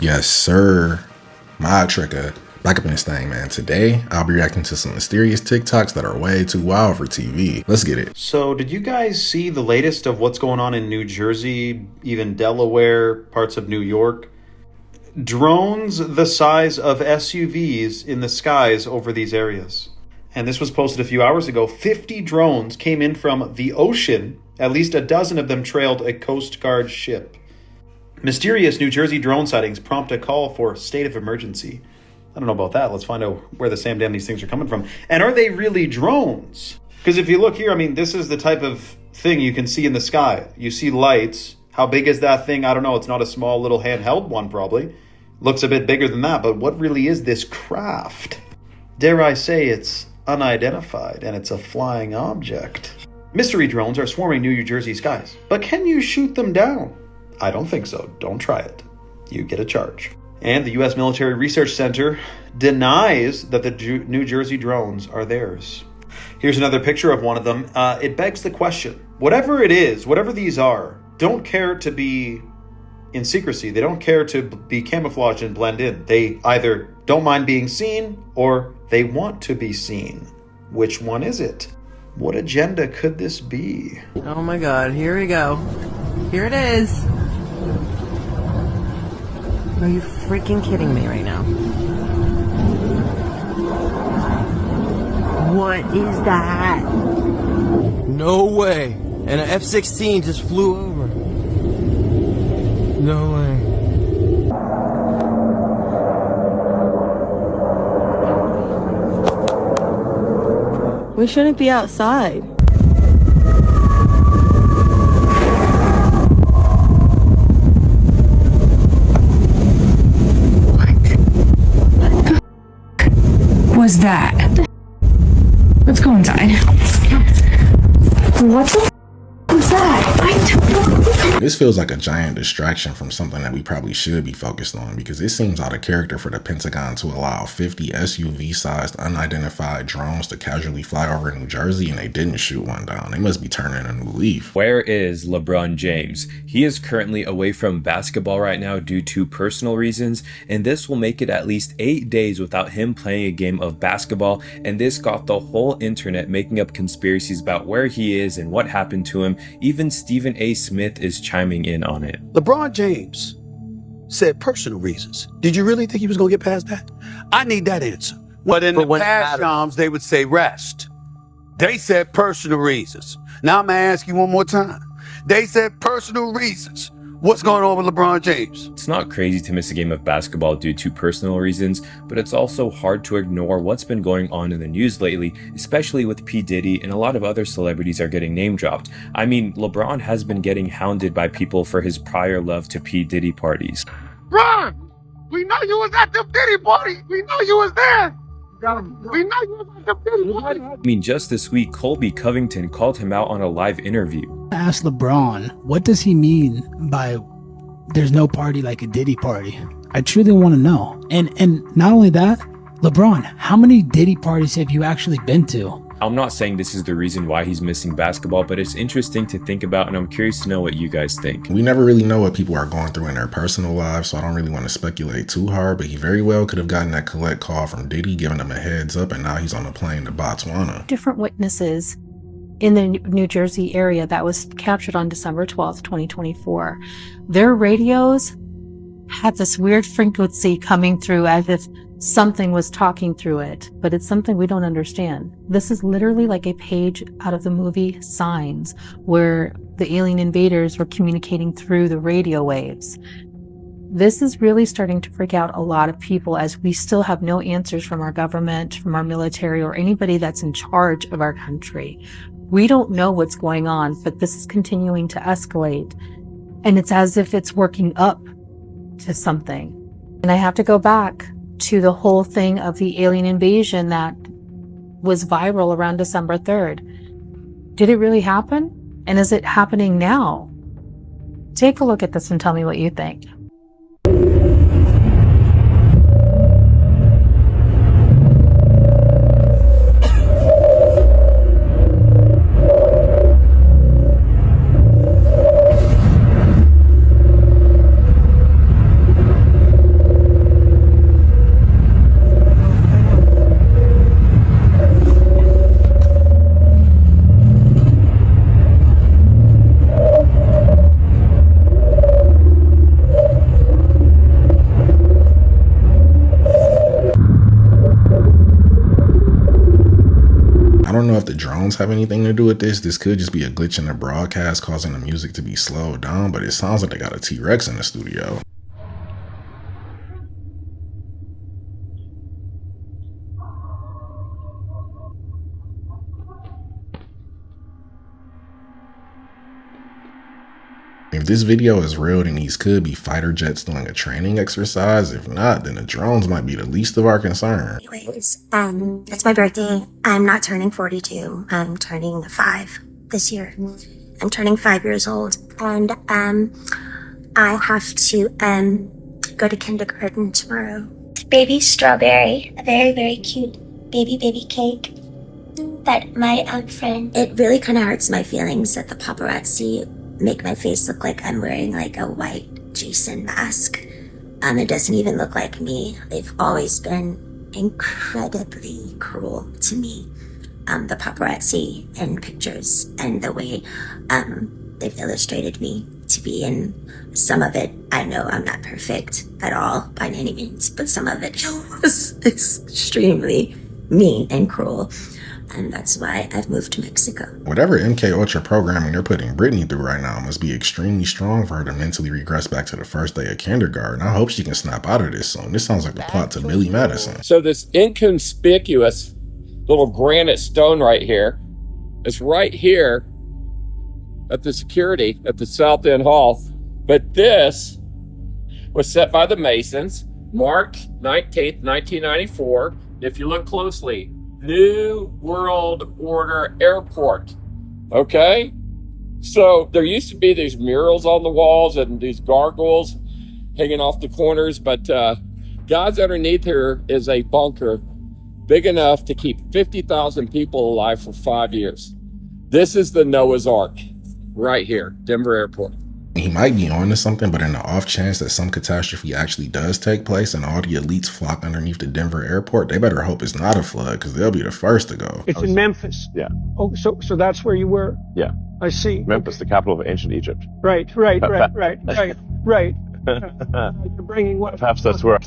Yes, sir. My Tricka. Back up in this thing, man. Today, I'll be reacting to some mysterious TikToks that are way too wild for TV. Let's get it. So, did you guys see the latest of what's going on in New Jersey, even Delaware, parts of New York? Drones the size of SUVs in the skies over these areas. And this was posted a few hours ago. 50 drones came in from the ocean. At least a dozen of them trailed a Coast Guard ship. Mysterious New Jersey drone sightings prompt a call for state of emergency. I don't know about that. Let's find out where the Sam damn these things are coming from. And are they really drones? Because if you look here, I mean, this is the type of thing you can see in the sky. You see lights. How big is that thing? I don't know. It's not a small little handheld one, probably. Looks a bit bigger than that. But what really is this craft? Dare I say it's unidentified and it's a flying object. Mystery drones are swarming New Jersey skies. But can you shoot them down? I don't think so. Don't try it. You get a charge. And the U.S. Military Research Center denies that the New Jersey drones are theirs. Here's another picture of one of them. It begs the question, whatever it is, whatever these are, don't care to be in secrecy. They don't care to be camouflaged and blend in. They either don't mind being seen or they want to be seen. Which one is it? What agenda could this be? Oh my God, here we go. Here it is. Are you freaking kidding me right now? What is that? No way. And an F-16 just flew over. No way. We shouldn't be outside. Was that? Let's go inside. What the was that? I don't know. This feels like a giant distraction from something that we probably should be focused on, because it seems out of character for the Pentagon to allow 50 SUV-sized unidentified drones to casually fly over New Jersey and they didn't shoot one down. They must be turning a new leaf. Where is LeBron James? He is currently away from basketball right now due to personal reasons, and this will make it at least 8 days without him playing a game of basketball, and this got the whole internet making up conspiracies about where he is and what happened to him. Even Stephen A. Smith is chiming in on it. LeBron James said personal reasons. Did you really think he was going to get past that? I need that answer. But in the past times, they would say rest. They said personal reasons. Now I'm going to ask you one more time. They said personal reasons. What's going on with LeBron James? It's not crazy to miss a game of basketball due to personal reasons, but it's also hard to ignore what's been going on in the news lately, especially with P. Diddy and a lot of other celebrities are getting name dropped. I mean, LeBron has been getting hounded by people for his prior love to P. Diddy parties. Bron, we know you was at the Diddy party. We know you was there. We know you was at the Diddy party. I mean, just this week, Colby Covington called him out on a live interview. I asked LeBron, what does he mean by there's no party like a Diddy party? I truly want to know. And not only that, LeBron, how many Diddy parties have you actually been to? I'm not saying this is the reason why he's missing basketball, but it's interesting to think about, and I'm curious to know what you guys think. We never really know what people are going through in their personal lives, so I don't really want to speculate too hard, but he very well could have gotten that collect call from Diddy, giving him a heads up, and now he's on a plane to Botswana. Different witnesses in the New Jersey area that was captured on December 12th, 2024. Their radios had this weird frequency coming through as if something was talking through it, but it's something we don't understand. This is literally like a page out of the movie Signs, where the alien invaders were communicating through the radio waves. This is really starting to freak out a lot of people, as we still have no answers from our government, from our military, or anybody that's in charge of our country. We don't know what's going on, but this is continuing to escalate, and it's as if it's working up to something. And I have to go back to the whole thing of the alien invasion that was viral around December 3rd. Did it really happen? And is it happening now? Take a look at this and tell me what you think. don't know if the drones have anything to do with this. This could just be a glitch in the broadcast causing the music to be slowed down, but it sounds like they got a T-Rex in the studio. If this video is real, then these could be fighter jets doing a training exercise. If not, then the drones might be the least of our concern. Anyways, it's my birthday. I'm not turning 42. I'm turning 5 this year. I'm turning 5 years old, and I have to go to kindergarten tomorrow. Baby strawberry, a very, very cute baby cake that my friend. It really kind of hurts my feelings that the paparazzi make my face look like I'm wearing like a white Jason mask. It doesn't even look like me. They've always been incredibly cruel to me. The paparazzi and pictures and the way they've illustrated me to be in some of it. I know I'm not perfect at all by any means, but some of it was extremely mean and cruel. And that's why I've moved to Mexico. Whatever MK Ultra programming they're putting Brittany through right now must be extremely strong for her to mentally regress back to the first day of kindergarten. I hope she can snap out of this soon. This sounds like the plot to Billy Madison. So this inconspicuous little granite stone right here is right here at the security at the South End Hall. But this was set by the Masons, March 19th, 1994. If you look closely, New World Order Airport. Okay? So there used to be these murals on the walls and these gargoyles hanging off the corners, but God's underneath here is a bunker big enough to keep 50,000 people alive for 5 years. This is the Noah's Ark right here, Denver Airport. He might be on to something, but in the off chance that some catastrophe actually does take place and all the elites flock underneath the Denver airport, they better hope it's not a flood because they'll be the first to go. It's in Memphis. Yeah. Oh, so that's where you were? Yeah. I see. Memphis, the capital of ancient Egypt. Right. You're bringing what? Perhaps that's where.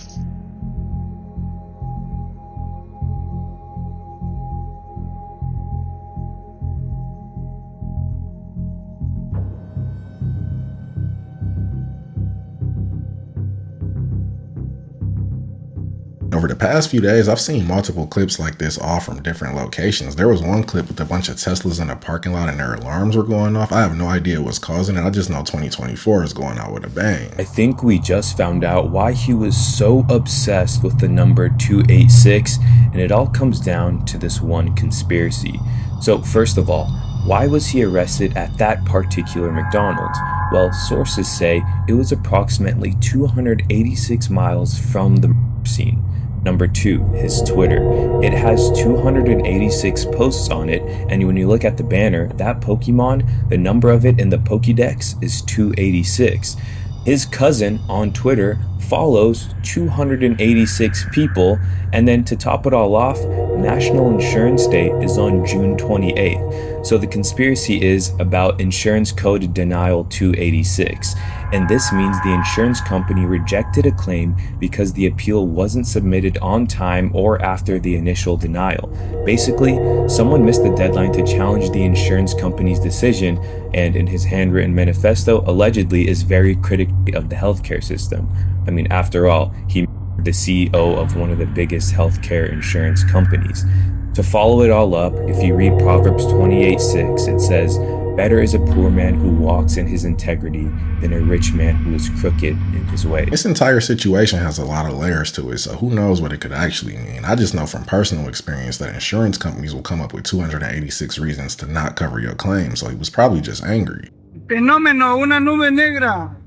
Over the past few days, I've seen multiple clips like this all from different locations. There was one clip with a bunch of Teslas in a parking lot and their alarms were going off. I have no idea what's causing it. I just know 2024 is going out with a bang. I think we just found out why he was so obsessed with the number 286, and it all comes down to this one conspiracy. So first of all, why was he arrested at that particular McDonald's? Well, sources say it was approximately 286 miles from the scene. Number 2, his Twitter. It has 286 posts on it, and when you look at the banner, that Pokemon, the number of it in the Pokédex is 286. His cousin on Twitter follows 286 people, and then to top it all off, National Insurance Day is on June 28th. So the conspiracy is about insurance code denial 286. And this means the insurance company rejected a claim because the appeal wasn't submitted on time or after the initial denial. Basically, someone missed the deadline to challenge the insurance company's decision, and in his handwritten manifesto, allegedly is very critical of the healthcare system. I mean, after all, he the CEO of one of the biggest healthcare insurance companies. To follow it all up, if you read Proverbs 28:6, it says, "Better is a poor man who walks in his integrity than a rich man who is crooked in his way." This entire situation has a lot of layers to it, so who knows what it could actually mean. I just know from personal experience that insurance companies will come up with 286 reasons to not cover your claim, so he was probably just angry. Fenómeno, una nube negra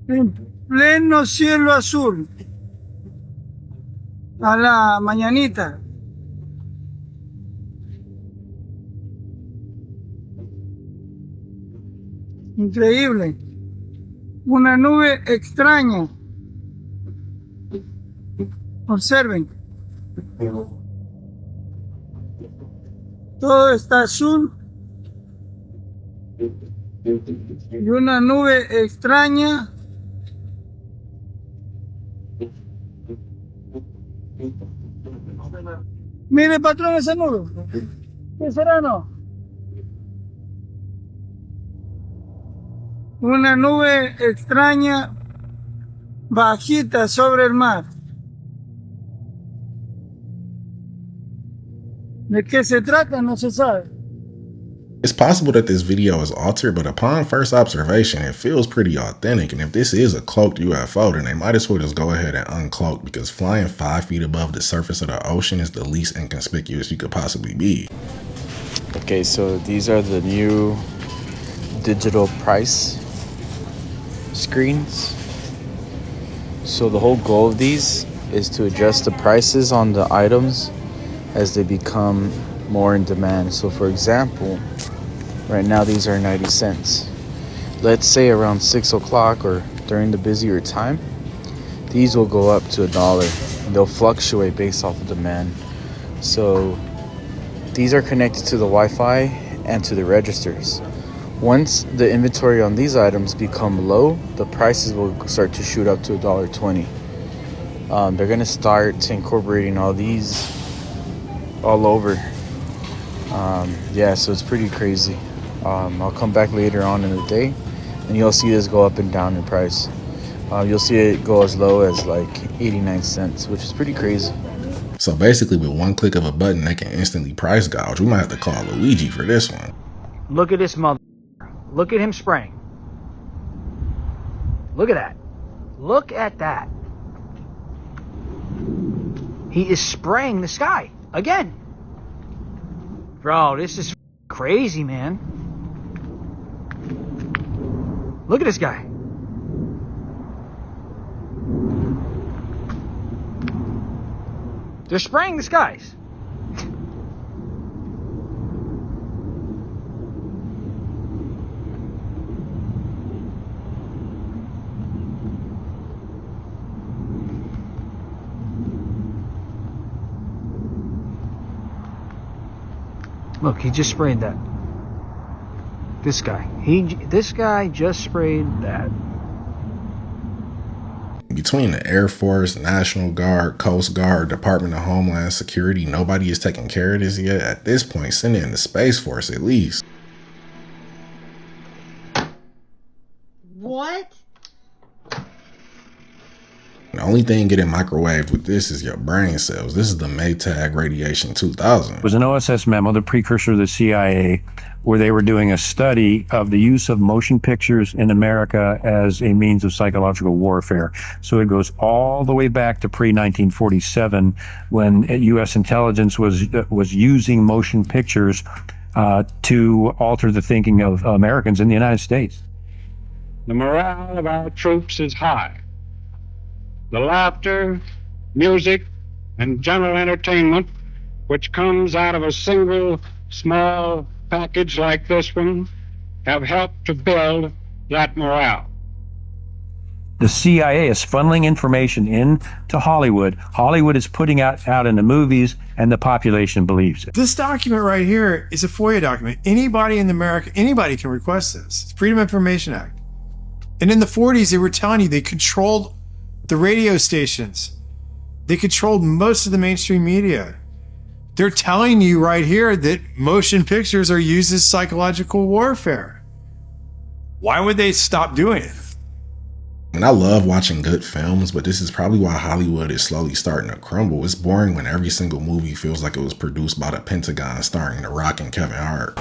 en pleno cielo azul a la mañanita. Increíble. Una nube extraña. Observen. Todo está azul. Y una nube extraña. Mire, patrón, ese nudo. ¿Qué será, no? Una nube extraña bajita sobre el mar. ¿De qué se trata? No se sabe. It's possible that this video is altered, but upon first observation, it feels pretty authentic. And if this is a cloaked UFO, then they might as well just go ahead and uncloak, because flying 5 feet above the surface of the ocean is the least inconspicuous you could possibly be. Okay, so these are the new digital price screens. So the whole goal of these is to adjust the prices on the items as they become more in demand. So for example, right now these are 90 cents. Let's say around 6 o'clock or during the busier time, these will go up to $1 and they'll fluctuate based off of demand. So these are connected to the Wi-Fi and to the registers. Once the inventory on these items become low, the prices will start to shoot up to $1.20. They're gonna start incorporating all these all over. Yeah, so it's pretty crazy. I'll come back later on in the day and you'll see this go up and down in price. You'll see it go as low as like 89 cents, which is pretty crazy. So basically with one click of a button, they can instantly price gouge. We might have to call Luigi for this one. Look at this mother. Look at him spraying. Look at that. Look at that. He is spraying the sky again. Bro, this is crazy, man. Look at this guy. They're spraying the skies. Look, he just sprayed that. This guy. This guy just sprayed that. Between the Air Force, National Guard, Coast Guard, Department of Homeland Security, nobody is taking care of this yet. At this point, send in the Space Force at least. What? The only thing getting microwaved with this is your brain cells. This is the Maytag Radiation 2000. It was an OSS memo, the precursor to the CIA, where they were doing a study of the use of motion pictures in America as a means of psychological warfare. So it goes all the way back to pre-1947 when U.S. intelligence was using motion pictures to alter the thinking of Americans in the United States. The morale of our troops is high. The laughter, music, and general entertainment which comes out of a single small package like this one have helped to build that morale. The CIA is funneling information into Hollywood. Hollywood is putting out in the movies, and the population believes it. This document right here is a FOIA document. Anybody in America, anybody can request this. It's Freedom of Information Act. And in the 40s, they were telling you they controlled the radio stations. They controlled most of the mainstream media. They're telling you right here that motion pictures are used as psychological warfare. Why would they stop doing it? And I love watching good films, but this is probably why Hollywood is slowly starting to crumble. It's boring when every single movie feels like it was produced by the Pentagon starring The Rock and Kevin Hart.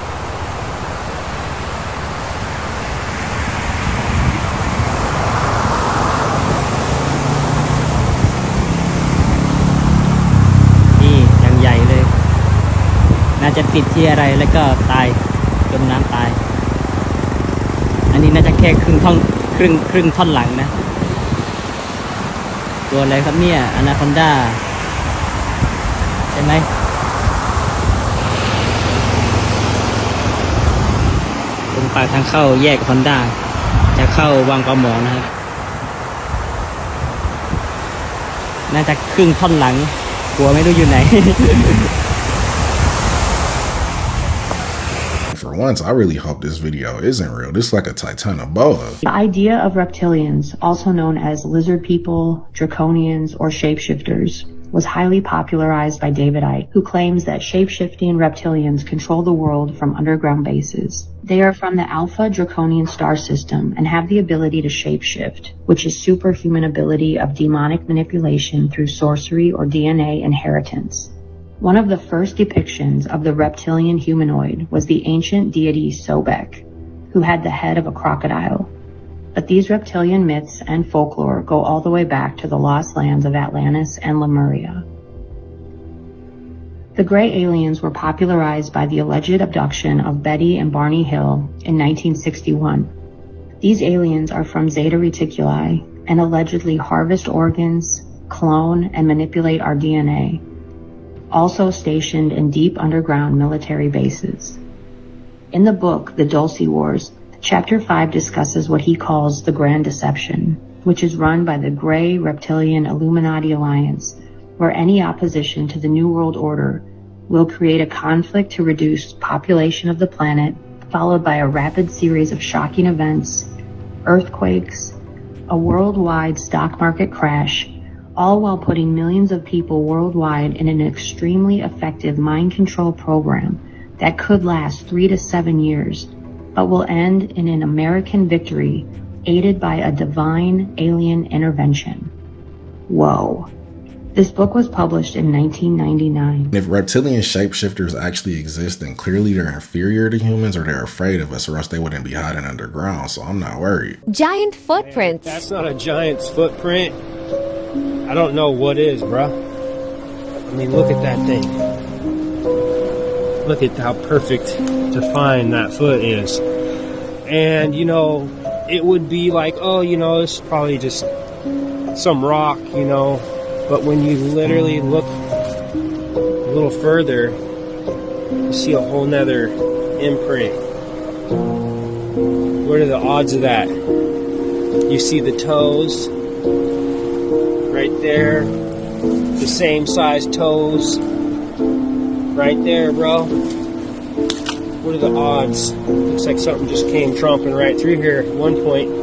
น่าจะติดที่อะไรแล้วก็ตายจมน้ำตายอันนี้น่าจะแค่ครึ่งท่อนหลังนะตัวอะไรครับเนี่ยอนาคอนดาใช่ไหมตรงปากทางเข้าแยกฮอนด้าจะเข้าวังปลาหมอนะครับน่าจะครึ่งท่อนหลังหัวไม่รู้อยู่ไหนFor once, I really hope this video isn't real. This is like a Titanoboa. The idea of reptilians, also known as lizard people, draconians, or shapeshifters, was highly popularized by David Icke, who claims that shape-shifting reptilians control the world from underground bases. They are from the Alpha Draconian star system and have the ability to shapeshift, which is superhuman ability of demonic manipulation through sorcery or DNA inheritance. One of the first depictions of the reptilian humanoid was the ancient deity Sobek, who had the head of a crocodile. But these reptilian myths and folklore go all the way back to the lost lands of Atlantis and Lemuria. The gray aliens were popularized by the alleged abduction of Betty and Barney Hill in 1961. These aliens are from Zeta Reticuli and allegedly harvest organs, clone, and manipulate our DNA, also stationed in deep underground military bases. In the book, The Dulce Wars, Chapter 5 discusses what he calls the Grand Deception, which is run by the Grey Reptilian Illuminati Alliance, where any opposition to the New World Order will create a conflict to reduce population of the planet, followed by a rapid series of shocking events, earthquakes, a worldwide stock market crash, all while putting millions of people worldwide in an extremely effective mind control program that could last 3 to 7 years, but will end in an American victory aided by a divine alien intervention. Whoa. This book was published in 1999. If reptilian shapeshifters actually exist, then clearly they're inferior to humans or they're afraid of us, or else they wouldn't be hiding underground, so I'm not worried. Giant footprints. That's not a giant's footprint. I don't know what is, bruh. I mean, look at that thing. Look at how perfect defined that foot is. And, you know, it would be like, oh, you know, this is probably just some rock, you know. But when you literally look a little further, you see a whole nother imprint. What are the odds of that? You see the toes right there, the same size toes right there, bro. What are the odds? Looks like something just came tromping right through here at one point.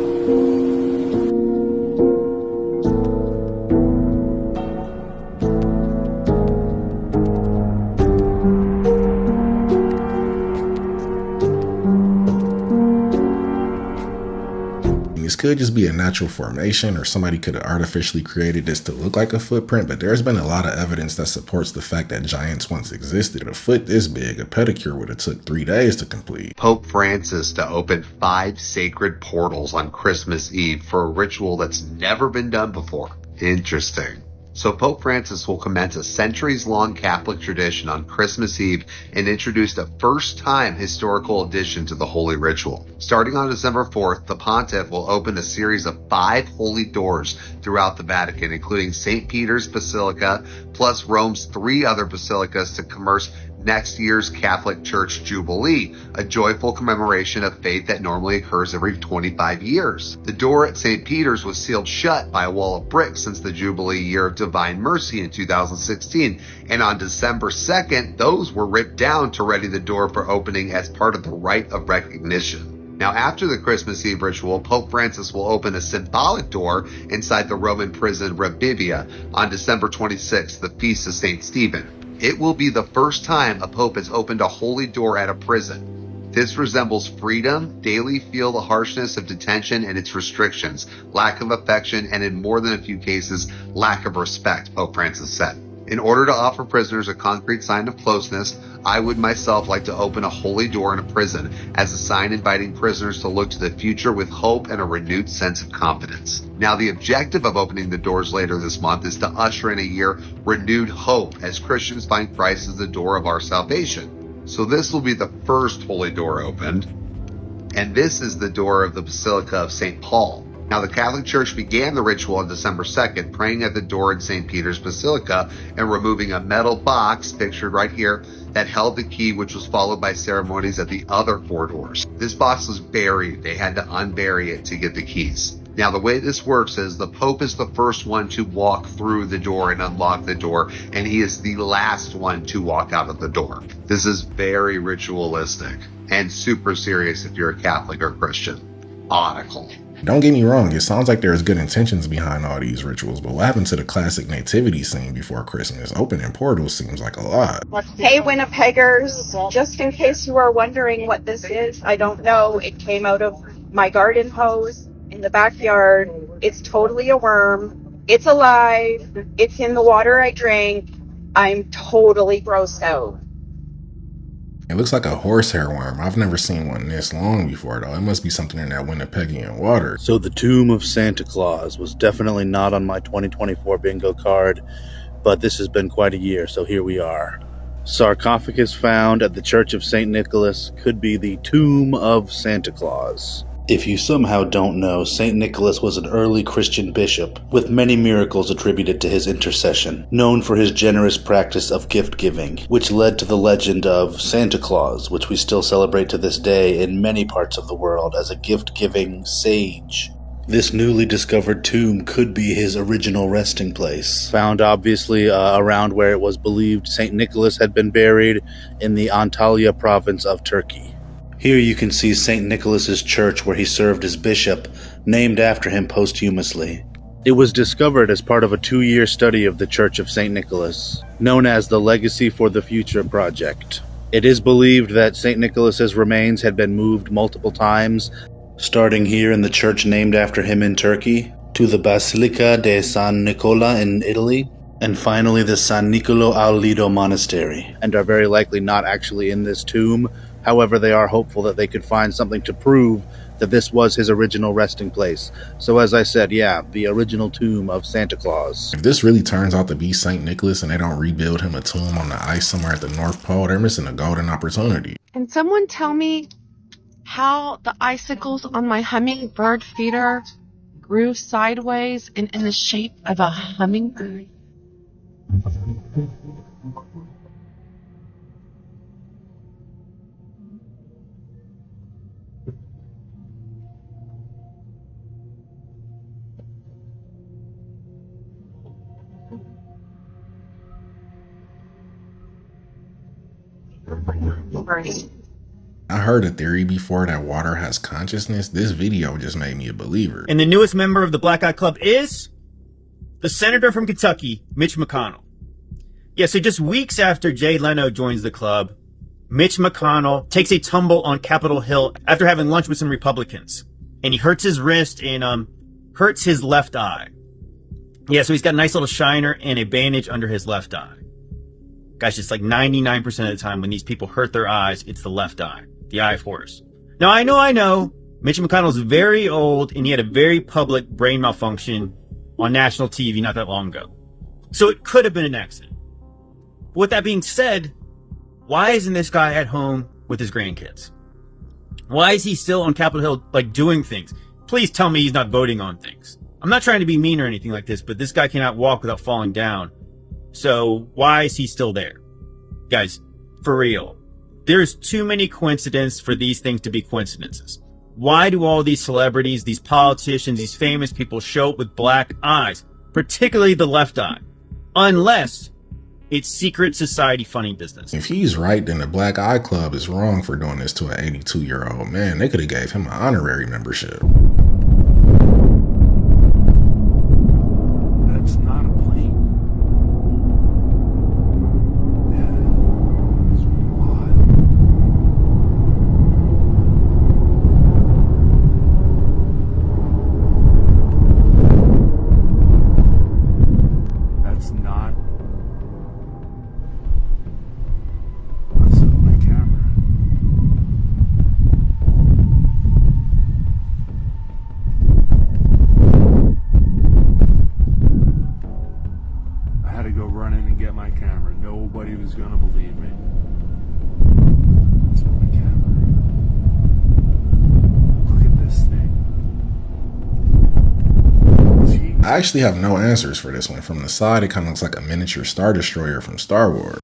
This could just be a natural formation, or somebody could have artificially created this to look like a footprint, but there's been a lot of evidence that supports the fact that giants once existed. A foot this big, a pedicure would have took 3 days to complete. Pope Francis to open 5 sacred portals on Christmas Eve for a ritual that's never been done before. Interesting. So Pope Francis will commence a centuries-long Catholic tradition on Christmas Eve and introduce a first-time historical addition to the holy ritual. Starting on December 4th, the Pontiff will open a series of 5 holy doors throughout the Vatican, including St. Peter's Basilica, plus Rome's 3 other basilicas to commerce next year's Catholic Church Jubilee, a joyful commemoration of faith that normally occurs every 25 years. The door at St. Peter's was sealed shut by a wall of bricks since the Jubilee year of Divine Mercy in 2016, and on December 2nd, those were ripped down to ready the door for opening as part of the rite of recognition. Now, after the Christmas Eve ritual, Pope Francis will open a symbolic door inside the Roman prison Rebibbia on December 26th, the feast of St. Stephen. It will be the first time a pope has opened a holy door at a prison. This resembles freedom, daily feel the harshness of detention and its restrictions, lack of affection, and in more than a few cases, lack of respect, Pope Francis said. In order to offer prisoners a concrete sign of closeness, I would myself like to open a holy door in a prison as a sign inviting prisoners to look to the future with hope and a renewed sense of confidence. Now, the objective of opening the doors later this month is to usher in a year renewed hope as Christians find Christ as the door of our salvation. So this will be the first holy door opened, and this is the door of the Basilica of St. Paul. Now, the Catholic Church began the ritual on December 2nd, praying at the door in St. Peter's Basilica and removing a metal box, pictured right here, that held the key, which was followed by ceremonies at the other 4 doors. This box was buried. They had to unbury it to get the keys. Now, the way this works is the Pope is the first one to walk through the door and unlock the door, and he is the last one to walk out of the door. This is very ritualistic and super serious if you're a Catholic or Christian. Article. Don't get me wrong, it sounds like there's good intentions behind all these rituals, but what happened to the classic nativity scene before Christmas? Opening portals seems like a lot. Hey, Winnipeggers, just in case you are wondering what this is, I don't know. It came out of my garden hose in the backyard. It's totally a worm. It's alive. It's in the water I drank. I'm totally grossed out. It looks like a horsehair worm. I've never seen one this long before, though. It must be something in that Winnipeggian water. So the Tomb of Santa Claus was definitely not on my 2024 bingo card, but this has been quite a year, so here we are. Sarcophagus found at the Church of St. Nicholas could be the Tomb of Santa Claus. If you somehow don't know, St. Nicholas was an early Christian bishop with many miracles attributed to his intercession, known for his generous practice of gift-giving, which led to the legend of Santa Claus, which we still celebrate to this day in many parts of the world as a gift-giving sage. This newly discovered tomb could be his original resting place, found obviously around where it was believed St. Nicholas had been buried in the Antalya province of Turkey. Here you can see St. Nicholas's church where he served as bishop, named after him posthumously. It was discovered as part of a 2-year study of the Church of St. Nicholas, known as the Legacy for the Future Project. It is believed that St. Nicholas's remains had been moved multiple times, starting here in the church named after him in Turkey, to the Basilica de San Nicola in Italy, and finally the San Nicolo al Lido Monastery, and are very likely not actually in this tomb. However, they are hopeful that they could find something to prove that this was his original resting place. So as I said, yeah, the original tomb of Santa Claus. If this really turns out to be St. Nicholas and they don't rebuild him a tomb on the ice somewhere at the North Pole, they're missing a golden opportunity. Can someone tell me how the icicles on my hummingbird feeder grew sideways and in the shape of a hummingbird? I heard a theory before that water has consciousness. This video just made me a believer. And the newest member of the Black Eye Club is the senator from Kentucky, Mitch McConnell. Yeah, so just weeks after Jay Leno joins the club, Mitch McConnell takes a tumble on Capitol Hill after having lunch with some Republicans. And he hurts his wrist and hurts his left eye. Yeah, so he's got a nice little shiner and a bandage under his left eye. Guys, it's like 99% of the time when these people hurt their eyes, it's the left eye, the eye of Horus. Now, I know, Mitch McConnell's very old and he had a very public brain malfunction on national TV not that long ago. So it could have been an accident. But with that being said, why isn't this guy at home with his grandkids? Why is he still on Capitol Hill, like, doing things? Please tell me he's not voting on things. I'm not trying to be mean or anything like this, but this guy cannot walk without falling down. So why is he still there? Guys, for real. There's too many coincidences for these things to be coincidences. Why do all these celebrities, these politicians, these famous people show up with black eyes, particularly the left eye? Unless it's secret society funny business. If he's right, then the Black Eye Club is wrong for doing this to an 82-year-old man. They could have gave him an honorary membership. That's not a plane. That's not. That's my camera. I had to go run in and get my camera. Nobody was gonna believe me. That's my camera. Look at this thing. I actually have no answers for this one. From the side, it kind of looks like a miniature Star Destroyer from Star Wars.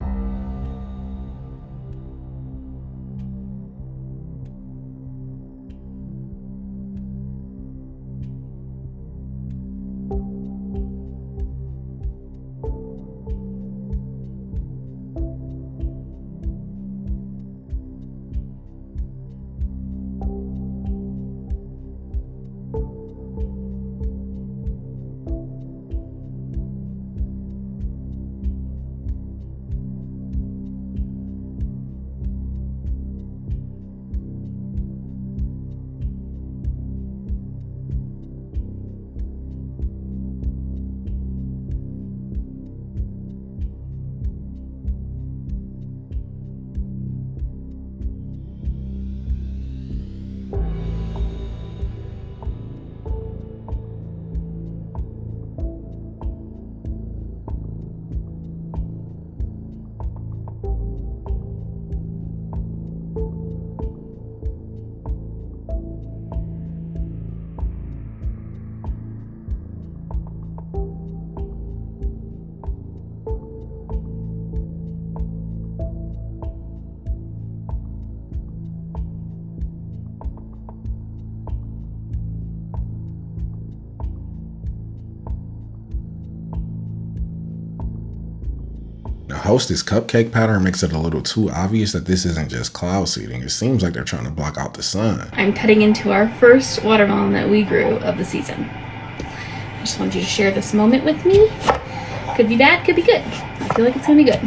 The Hostess cupcake pattern makes it a little too obvious that this isn't just cloud seeding. It seems like they're trying to block out the sun. I'm cutting into our first watermelon that we grew of the season. I just wanted you to share this moment with me. Could be bad, could be good. I feel like it's gonna be good.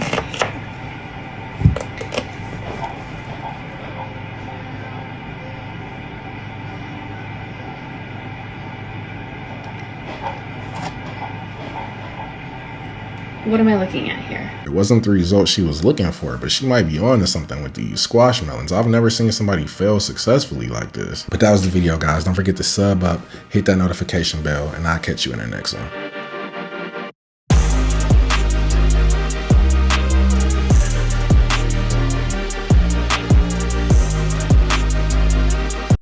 What am I looking at here? It wasn't the result she was looking for, but she might be on to something with these squash melons. I've never seen somebody fail successfully like this. But that was the video, guys. Don't forget to sub up, hit that notification bell, and I'll catch you in the next one.